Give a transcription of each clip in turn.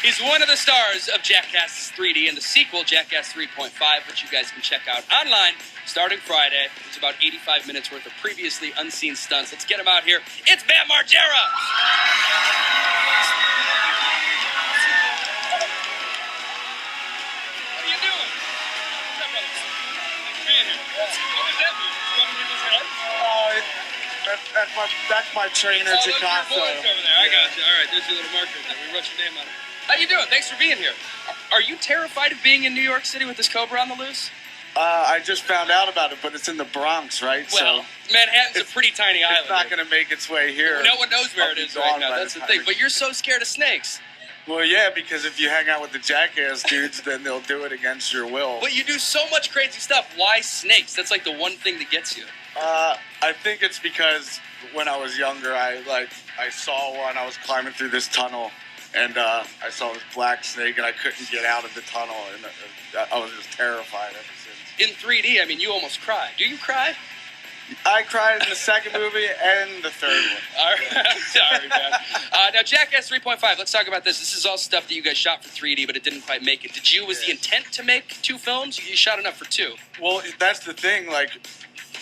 He's one of the stars of Jackass 3D and the sequel, Jackass 3.5, which you guys can check out online starting Friday. It's about 85 minutes worth of previously unseen stunts. Let's get him out here. It's Bam Margera! What are you doing? What's up, brothers? Thanks for being here. What was that move? You want to give us a head? That's my trainer, Picasso. Picasso. Your boys over there. I got you. All right, there's your little marker there. We wrote your name on it. How you doing? Thanks for being here. Are you terrified of being in New York City with this cobra on the loose? I just found out about it, but it's in the Bronx, right? Well, so Manhattan's a pretty tiny island. It's not going to make its way here. No one knows where it is right now. That's the thing. But you're so scared of snakes. Well, yeah, because if you hang out with the Jackass dudes, then they'll do it against your will. But you do so much crazy stuff. Why snakes? That's like the one thing that gets you. I think it's because when I was younger, I saw one. I was climbing through this tunnel, and I saw this black snake, and I couldn't get out of the tunnel, and I was just terrified ever since. In 3D, I mean, you almost cried. Do you cry? I cried in the second movie and the third one. All right. I'm sorry, man. Now, Jackass 3.5, let's talk about this. This is all stuff that you guys shot for 3D, but it didn't quite make it. Was the intent to make 2 films? You shot enough for 2. Well, that's the thing. Like,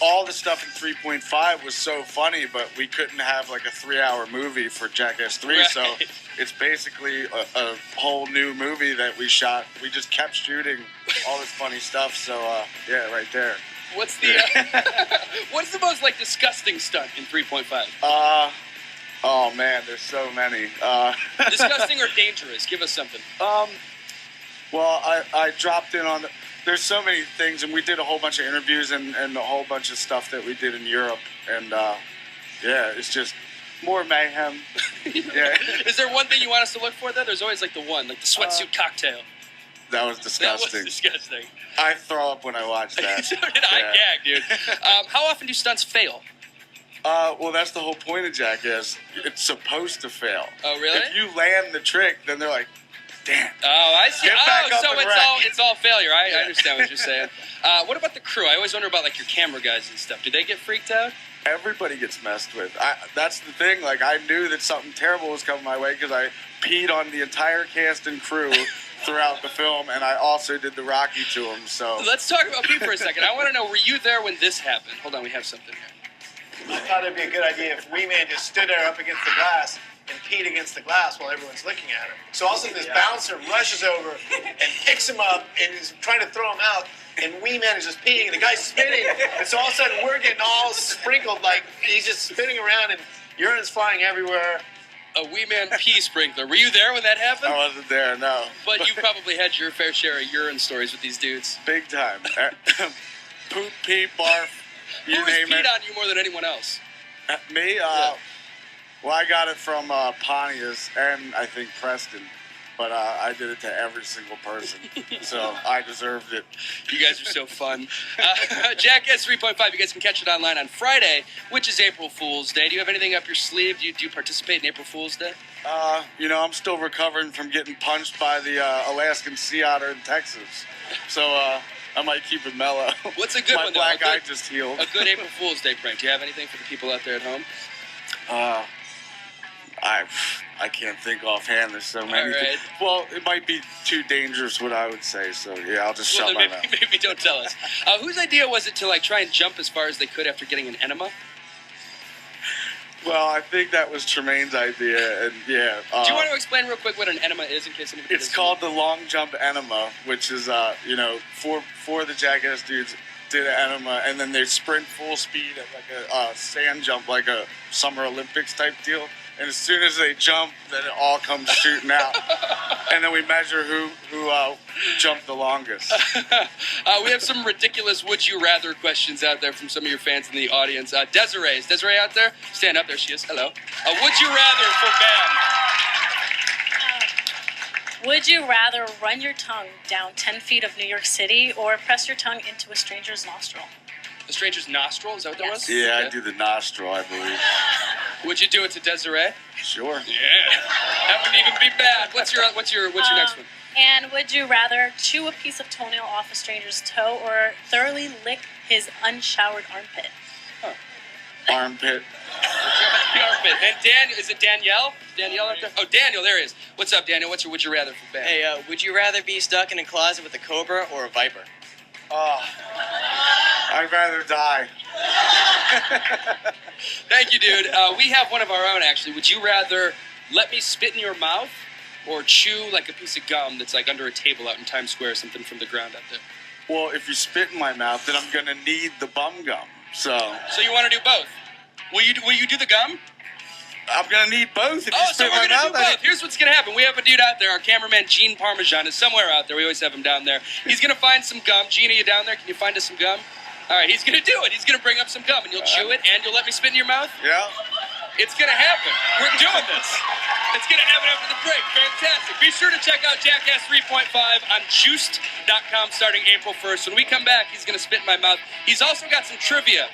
all the stuff in 3.5 was so funny, but we couldn't have, like, a 3-hour movie for Jackass 3, right. So it's basically a whole new movie that we shot. We just kept shooting all this funny stuff, so, yeah, right there. What's the what's the most like disgusting stunt in 3.5? Oh man, there's so many. Disgusting or dangerous? Give us something. Well, I dropped in on there's so many things, and we did a whole bunch of interviews and a whole bunch of stuff that we did in Europe, and yeah, it's just more mayhem. Yeah. Is there one thing you want us to look for there? There's always like the sweatsuit cocktail. That was disgusting. That was disgusting. I throw up when I watch that. So did I. Gag, dude. How often do stunts fail? Well, that's the whole point of Jackass. It's supposed to fail. Oh, really? If you land the trick, then they're like, damn. Oh, I see. Get back up so and it's all failure. I understand what you're saying. What about the crew? I always wonder about like your camera guys and stuff. Do they get freaked out? Everybody gets messed with. That's the thing. Like, I knew that something terrible was coming my way because I peed on the entire cast and crew throughout the film, and I also did the Rocky to them. So let's talk about pee for a second. I want to know, were you there when this happened? Hold on, we have something here. I thought it'd be a good idea if Wee Man just stood there up against the glass and peed against the glass while everyone's looking at him. So all of a sudden this bouncer rushes over and picks him up and is trying to throw him out, and Wee Man is just peeing, and the guy's spinning, and so all of a sudden we're getting all sprinkled, like he's just spinning around and urine's flying everywhere. A Wee Man pee sprinkler. Were you there when that happened? I wasn't there, no. But you probably had your fair share of urine stories with these dudes. Big time. Poop, pee, barf, you name Who has it. peed on you more than anyone else? Me? Well, I got it from Pontius and I think Preston, but I did it to every single person, so I deserved it. You guys are so fun. Jackass 3.5, you guys can catch it online on Friday, which is April Fool's Day. Do you have anything up your sleeve? Do you participate in April Fool's Day? You know, I'm still recovering from getting punched by the Alaskan sea otter in Texas, so I might keep it mellow. What's a good My one, though? black eye just healed. A good April Fool's Day prank. Do you have anything for the people out there at home? I can't think offhand. There's so many. Right. Well, it might be too dangerous, what I would say. So yeah, I'll just shut my mouth. Maybe don't tell us. Whose idea was it to like try and jump as far as they could after getting an enema? Well, I think that was Tremaine's idea, and yeah. Do you want to explain real quick what an enema is in case anybody? It's called the long jump enema, which is you know, for the Jackass dudes did an enema, and then they sprint full speed at like a sand jump, like a Summer Olympics type deal. And as soon as they jump, then it all comes shooting out. And then we measure who jumped the longest. We have some ridiculous would you rather questions out there from some of your fans in the audience. Desiree, is Desiree out there? Stand up, there she is. Hello. Would you rather for Bam? Would you rather run your tongue down 10 feet of New York City or press your tongue into a stranger's nostril? A stranger's nostril? Is that what that was? Yeah, Okay. I do the nostril, I believe. Would you do it to Desiree? Sure. Yeah. That wouldn't even be bad. What's your next one? And would you rather chew a piece of toenail off a stranger's toe or thoroughly lick his unshowered armpit? Armpit. Carpet. And Daniel, is it Danielle? Danielle up there? Oh, Daniel, there he is. What's up, Daniel? What's your would you rather for Bam? Hey, would you rather be stuck in a closet with a cobra or a viper? Oh, I'd rather die. Thank you, dude. We have one of our own, actually. Would you rather let me spit in your mouth or chew like a piece of gum that's like under a table out in Times Square or something from the ground out there? Well, if you spit in my mouth, then I'm going to need the bum gum. So you want to do both? Will you do the gum? I'm going to need both if you Oh, so spit in we're my going to do mouth. both. Here's what's going to happen. We have a dude out there. Our cameraman, Gene Parmesan, is somewhere out there. We always have him down there. He's going to find some gum. Gene, are you down there? Can you find us some gum? All right, he's going to do it. He's going to bring up some gum, and you'll chew it, and you'll let me spit in your mouth? Yeah. It's going to happen. We're doing this. It's going to happen after the break. Fantastic. Be sure to check out Jackass 3.5 on Juiced.com starting April 1st. When we come back, he's going to spit in my mouth. He's also got some trivia.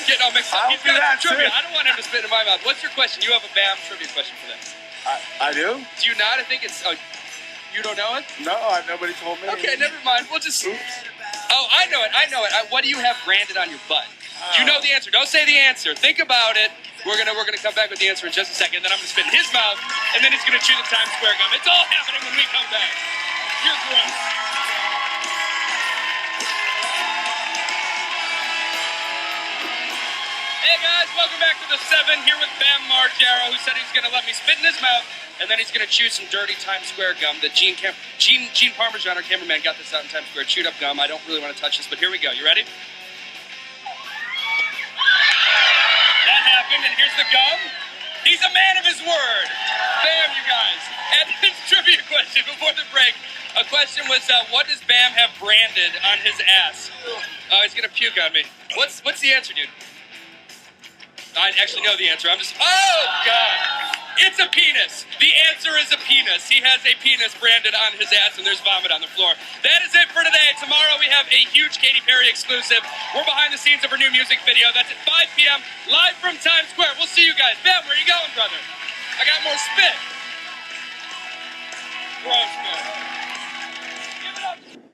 Getting all mixed up. I'll He's do got that, some trivia. too. I don't want him to spit in my mouth. What's your question? You have a BAM trivia question for them. I do? Do you not? I think it's... you don't know it? No, nobody told me. Okay, never mind. We'll just... Oops. Oh, I know it. What do you have branded on your butt? You know the answer. Don't say the answer. Think about it. We're gonna come back with the answer in just a second. And then I'm gonna spit in his mouth, and then he's gonna chew the Times Square gum. It's all happening when we come back. Here's Russ. Hey guys, welcome back to the 7 here with Bam Margera, who said he's gonna let me spit in his mouth, and then he's gonna chew some dirty Times Square gum. That Gene Parmesan, our cameraman, got this out in Times Square. Chewed up gum. I don't really want to touch this, but here we go. You ready? That happened, and here's the gum. He's a man of his word. Bam, you guys. And his trivia question before the break. A question was, what does Bam have branded on his ass? Oh, he's gonna puke on me. What's the answer, dude? I actually know the answer. Oh, God. It's a penis. The answer is a penis. He has a penis branded on his ass, and there's vomit on the floor. That is it for today. Tomorrow we have a huge Katy Perry exclusive. We're behind the scenes of her new music video. That's at 5 p.m. live from Times Square. We'll see you guys. Bam, where you going, brother? I got more spit. Gross, man.